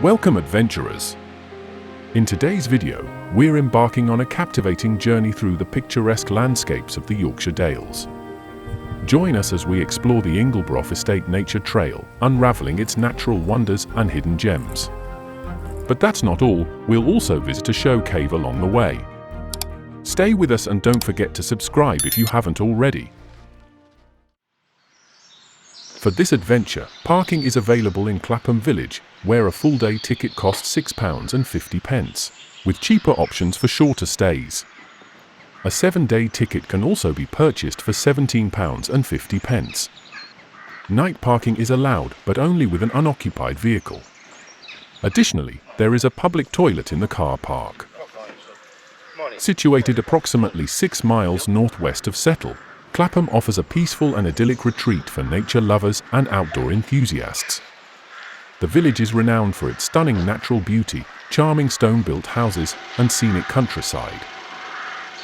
Welcome adventurers! In today's video, we're embarking on a captivating journey through the picturesque landscapes of the Yorkshire Dales. Join us as we explore the Ingleborough Estate Nature Trail, unraveling its natural wonders and hidden gems. But that's not all, we'll also visit a show cave along the way. Stay with us and don't forget to subscribe if you haven't already. For this adventure, parking is available in Clapham Village, where a full-day ticket costs £6.50, with cheaper options for shorter stays. A 7-day ticket can also be purchased for £17.50. Night parking is allowed, but only with an unoccupied vehicle. Additionally, there is a public toilet in the car park. Situated approximately 6 miles northwest of Settle, Clapham offers a peaceful and idyllic retreat for nature lovers and outdoor enthusiasts. The village is renowned for its stunning natural beauty, charming stone-built houses, and scenic countryside.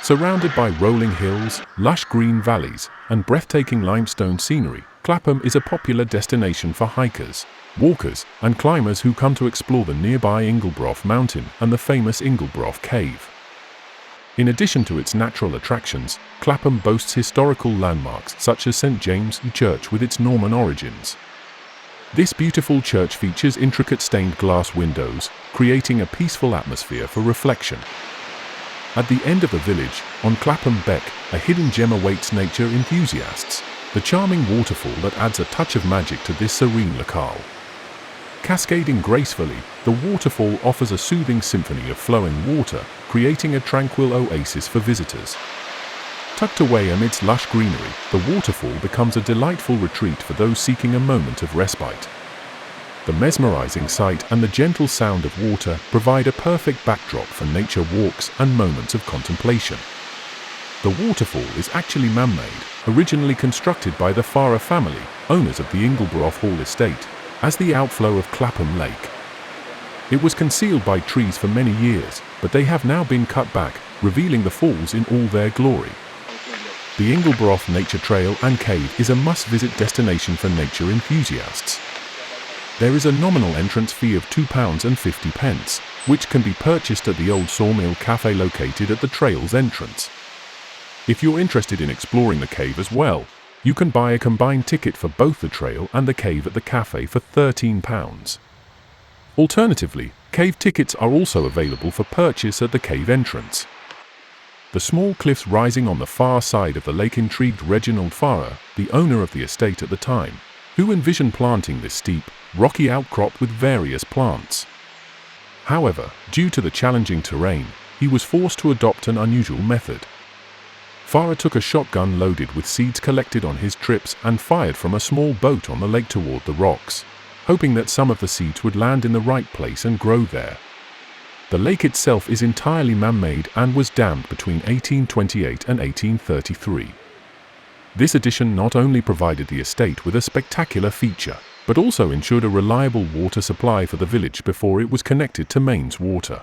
Surrounded by rolling hills, lush green valleys, and breathtaking limestone scenery, Clapham is a popular destination for hikers, walkers, and climbers who come to explore the nearby Ingleborough Mountain and the famous Ingleborough Cave. In addition to its natural attractions, Clapham boasts historical landmarks such as St. James' Church with its Norman origins. This beautiful church features intricate stained glass windows, creating a peaceful atmosphere for reflection. At the end of the village, on Clapham Beck, a hidden gem awaits nature enthusiasts, the charming waterfall that adds a touch of magic to this serene locale. Cascading gracefully, the waterfall offers a soothing symphony of flowing water, creating a tranquil oasis for visitors. Tucked away amidst lush greenery, the waterfall becomes a delightful retreat for those seeking a moment of respite. The mesmerizing sight and the gentle sound of water provide a perfect backdrop for nature walks and moments of contemplation. The waterfall is actually man-made, originally constructed by the Farrer family, owners of the Ingleborough Hall estate, as the outflow of Clapham Lake. It was concealed by trees for many years, but they have now been cut back, revealing the falls in all their glory. The Ingleborough Nature Trail and Cave is a must-visit destination for nature enthusiasts. There is a nominal entrance fee of £2.50, which can be purchased at the Old Sawmill Cafe located at the trail's entrance. If you're interested in exploring the cave as well, you can buy a combined ticket for both the trail and the cave at the cafe for £13. Alternatively, cave tickets are also available for purchase at the cave entrance. The small cliffs rising on the far side of the lake intrigued Reginald Farrer, the owner of the estate at the time, who envisioned planting this steep, rocky outcrop with various plants. However, due to the challenging terrain, he was forced to adopt an unusual method. Farrer took a shotgun loaded with seeds collected on his trips and fired from a small boat on the lake toward the rocks, hoping that some of the seeds would land in the right place and grow there. The lake itself is entirely man-made and was dammed between 1828 and 1833. This addition not only provided the estate with a spectacular feature, but also ensured a reliable water supply for the village before it was connected to mains water.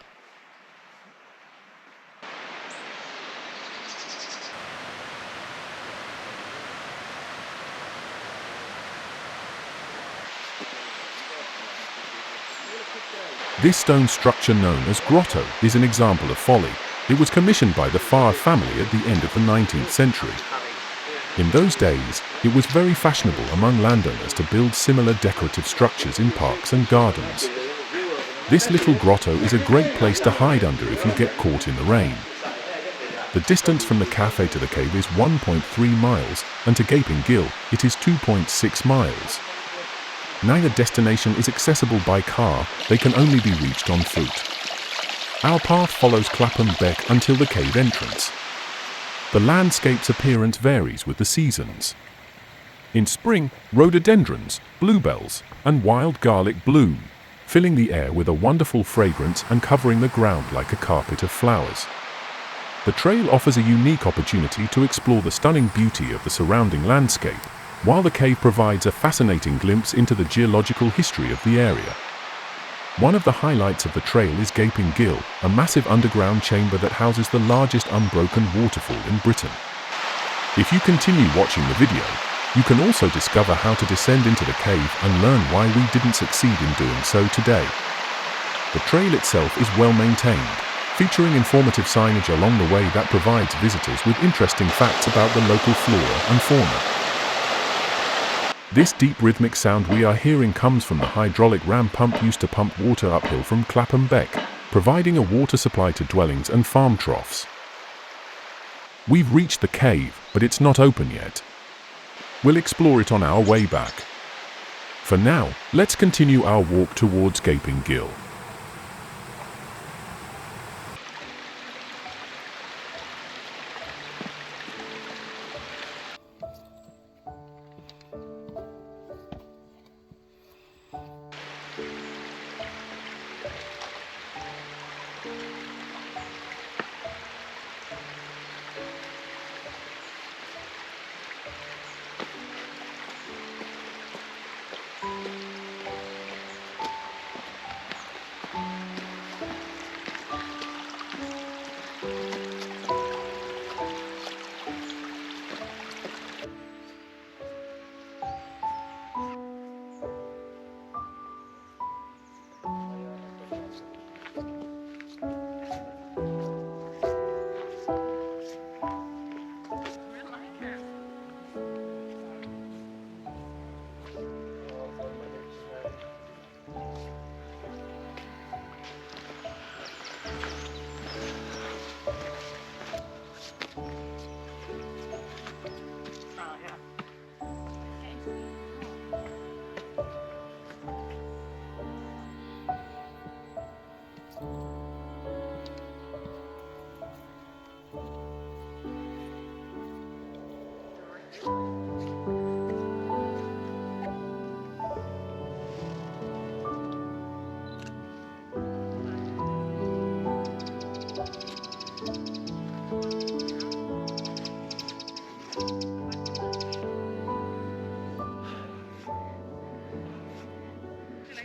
This stone structure known as grotto is an example of folly. It was commissioned by the Farrer family at the end of the 19th century. In those days, it was very fashionable among landowners to build similar decorative structures in parks and gardens. This little grotto is a great place to hide under if you get caught in the rain. The distance from the cafe to the cave is 1.3 miles, and to Gaping Gill, it is 2.6 miles. Neither destination is accessible by car, they can only be reached on foot. Our path follows Clapham Beck until the cave entrance. The landscape's appearance varies with the seasons. In spring, rhododendrons, bluebells, and wild garlic bloom, filling the air with a wonderful fragrance and covering the ground like a carpet of flowers. The trail offers a unique opportunity to explore the stunning beauty of the surrounding landscape, while the cave provides a fascinating glimpse into the geological history of the area. One of the highlights of the trail is Gaping Gill, a massive underground chamber that houses the largest unbroken waterfall in Britain. If you continue watching the video, you can also discover how to descend into the cave and learn why we didn't succeed in doing so today. The trail itself is well maintained, featuring informative signage along the way that provides visitors with interesting facts about the local flora and fauna. This deep rhythmic sound we are hearing comes from the hydraulic ram pump used to pump water uphill from Clapham Beck, providing a water supply to dwellings and farm troughs. We've reached the cave, but it's not open yet. We'll explore it on our way back. For now, let's continue our walk towards Gaping Gill.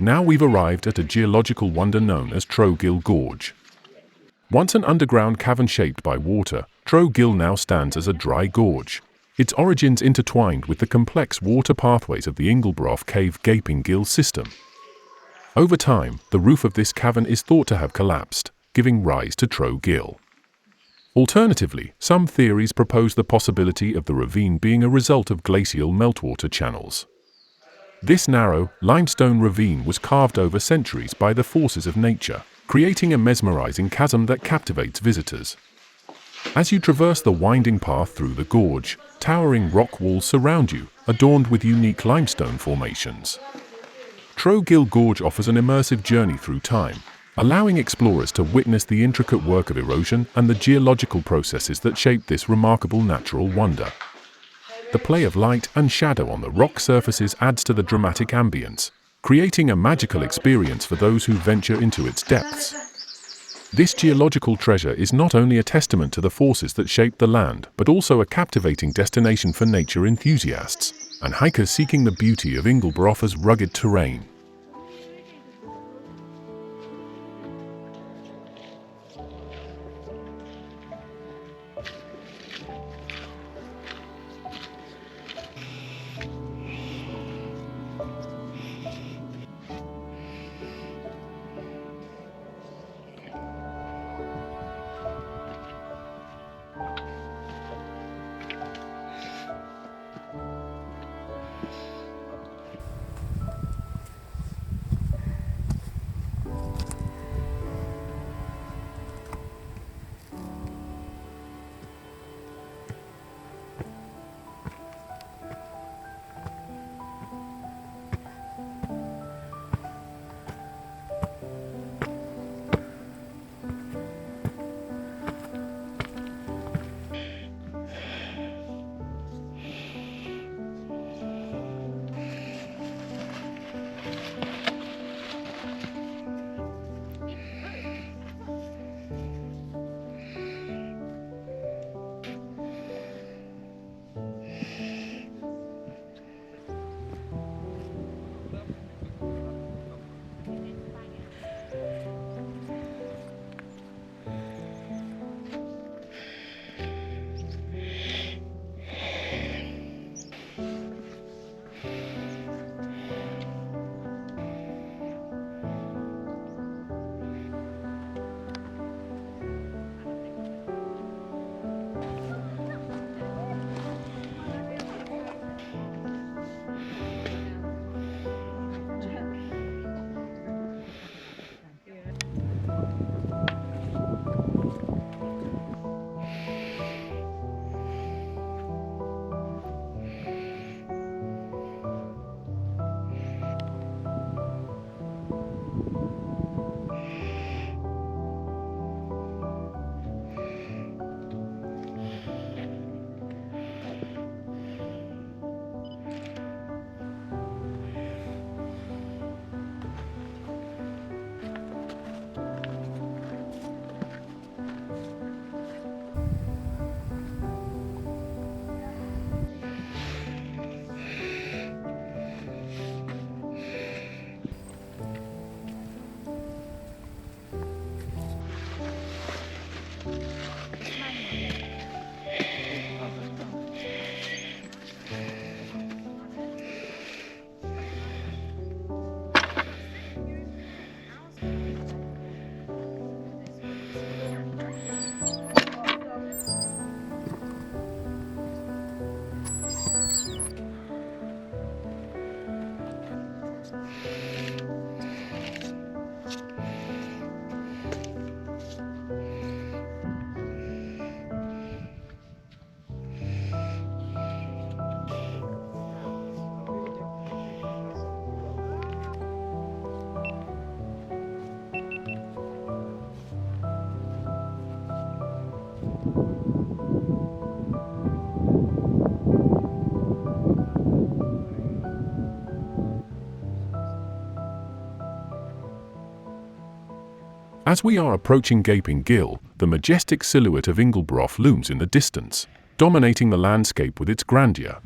Now we've arrived at a geological wonder known as Trow Gorge. Once an underground cavern shaped by water, Trow now stands as a dry gorge, its origins intertwined with the complex water pathways of the Ingleborough Cave Gaping Gill system. Over time, the roof of this cavern is thought to have collapsed, giving rise to Trow Gill. Alternatively, some theories propose the possibility of the ravine being a result of glacial meltwater channels. This narrow, limestone ravine was carved over centuries by the forces of nature, creating a mesmerizing chasm that captivates visitors. As you traverse the winding path through the gorge, towering rock walls surround you, adorned with unique limestone formations. Trow Gorge offers an immersive journey through time, allowing explorers to witness the intricate work of erosion and the geological processes that shape this remarkable natural wonder. The play of light and shadow on the rock surfaces adds to the dramatic ambience, creating a magical experience for those who venture into its depths. This geological treasure is not only a testament to the forces that shape the land, but also a captivating destination for nature enthusiasts and hikers seeking the beauty of Ingleborough's rugged terrain. As we are approaching Gaping Gill, the majestic silhouette of Ingleborough looms in the distance, dominating the landscape with its grandeur.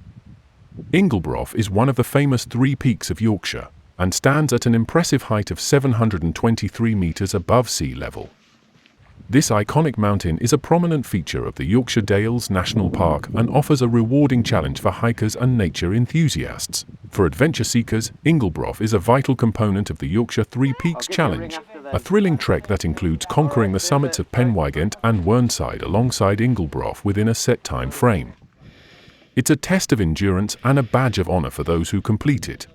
Ingleborough is one of the famous three peaks of Yorkshire, and stands at an impressive height of 723 metres above sea level. This iconic mountain is a prominent feature of the Yorkshire Dales National Park and offers a rewarding challenge for hikers and nature enthusiasts. For adventure seekers, Ingleborough is a vital component of the Yorkshire Three Peaks Challenge, a thrilling trek that includes conquering the summits of Penwygent and Whernside alongside Ingleborough within a set time frame. It's a test of endurance and a badge of honour for those who complete it.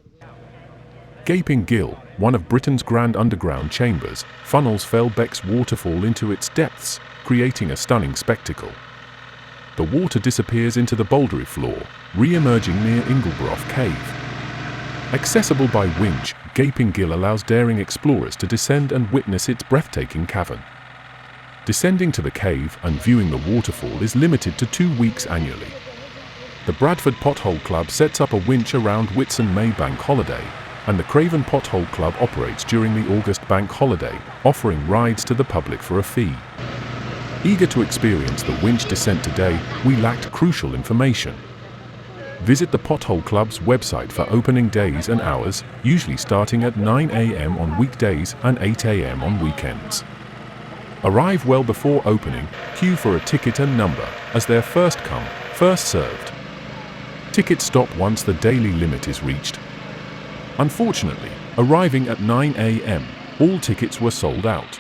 Gaping Gill, one of Britain's grand underground chambers, funnels Fellbeck's waterfall into its depths, creating a stunning spectacle. The water disappears into the bouldery floor, re-emerging near Ingleborough Cave. Accessible by winch, Gaping Gill allows daring explorers to descend and witness its breathtaking cavern. Descending to the cave and viewing the waterfall is limited to 2 weeks annually. The Bradford Pothole Club sets up a winch around Whitsun May Bank holiday, and the Craven Pothole Club operates during the August bank holiday, offering rides to the public for a fee. Eager to experience the winch descent today, we lacked crucial information. Visit the Pothole Club's website for opening days and hours, usually starting at 9 a.m. on weekdays and 8 a.m. on weekends. Arrive well before opening, queue for a ticket and number, as they're first come, first served. Tickets stop once the daily limit is reached. Unfortunately, arriving at 9 a.m., all tickets were sold out.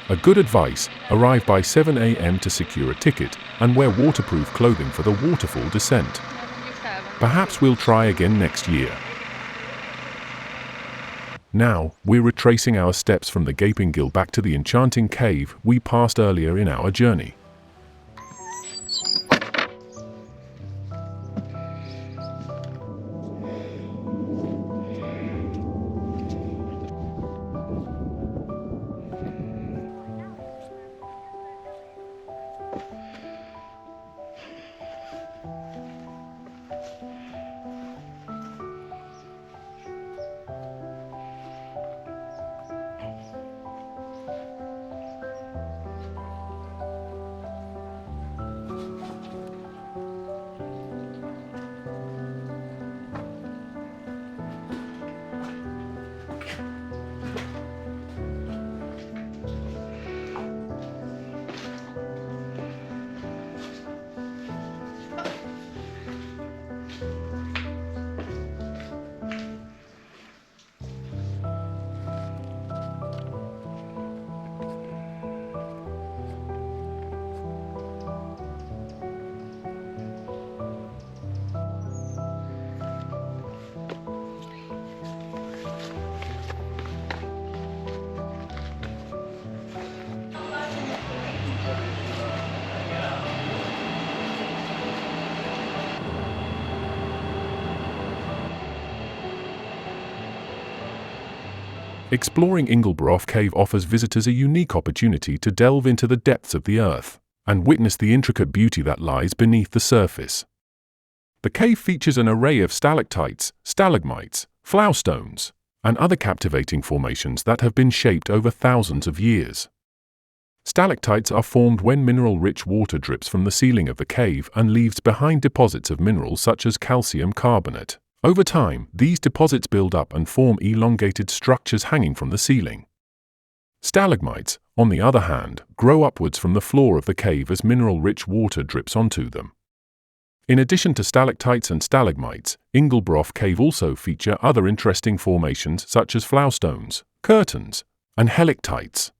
A good advice, arrive by 7 a.m. to secure a ticket and wear waterproof clothing for the waterfall descent. Perhaps we'll try again next year. Now, we're retracing our steps from the Gaping Gill back to the enchanting cave we passed earlier in our journey. Exploring Ingleborough Cave offers visitors a unique opportunity to delve into the depths of the earth and witness the intricate beauty that lies beneath the surface. The cave features an array of stalactites, stalagmites, flowstones, and other captivating formations that have been shaped over thousands of years. Stalactites are formed when mineral-rich water drips from the ceiling of the cave and leaves behind deposits of minerals such as calcium carbonate. Over time, these deposits build up and form elongated structures hanging from the ceiling. Stalagmites, on the other hand, grow upwards from the floor of the cave as mineral-rich water drips onto them. In addition to stalactites and stalagmites, Ingleborough Cave also feature other interesting formations such as flowstones, curtains, and helictites.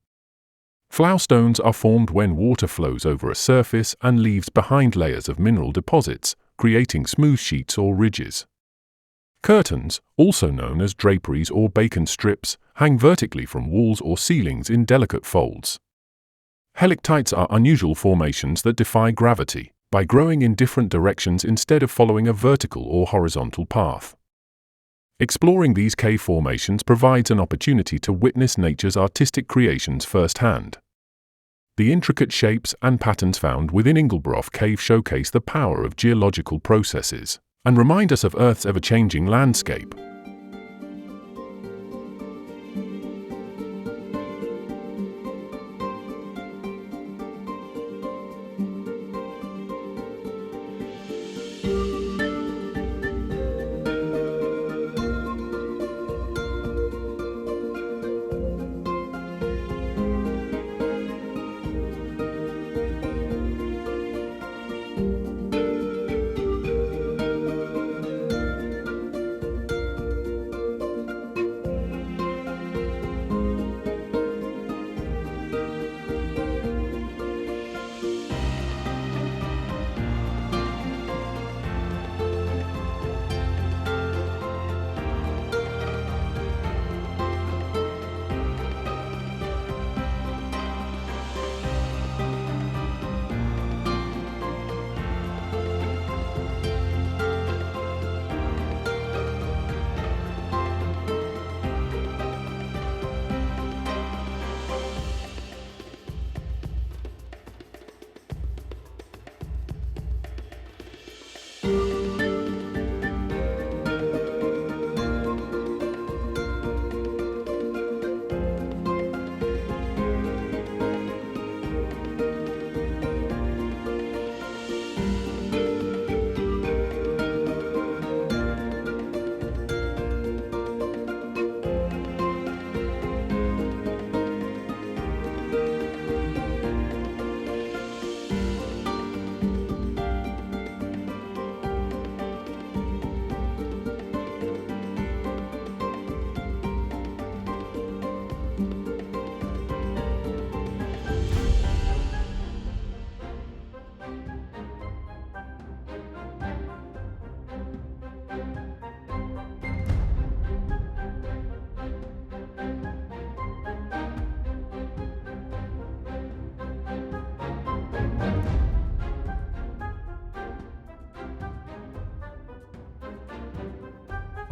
Flowstones are formed when water flows over a surface and leaves behind layers of mineral deposits, creating smooth sheets or ridges. Curtains, also known as draperies or bacon strips, hang vertically from walls or ceilings in delicate folds. Helictites are unusual formations that defy gravity by growing in different directions instead of following a vertical or horizontal path. Exploring these cave formations provides an opportunity to witness nature's artistic creations firsthand. The intricate shapes and patterns found within Ingleborough Cave showcase the power of geological processes and remind us of Earth's ever-changing landscape.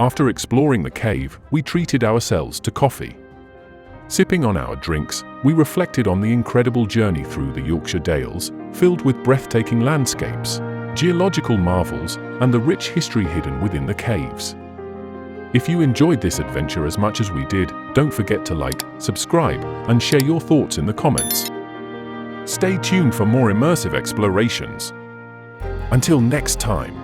After exploring the cave, we treated ourselves to coffee. Sipping on our drinks, we reflected on the incredible journey through the Yorkshire Dales, filled with breathtaking landscapes, geological marvels, and the rich history hidden within the caves. If you enjoyed this adventure as much as we did, don't forget to like, subscribe, and share your thoughts in the comments. Stay tuned for more immersive explorations. Until next time.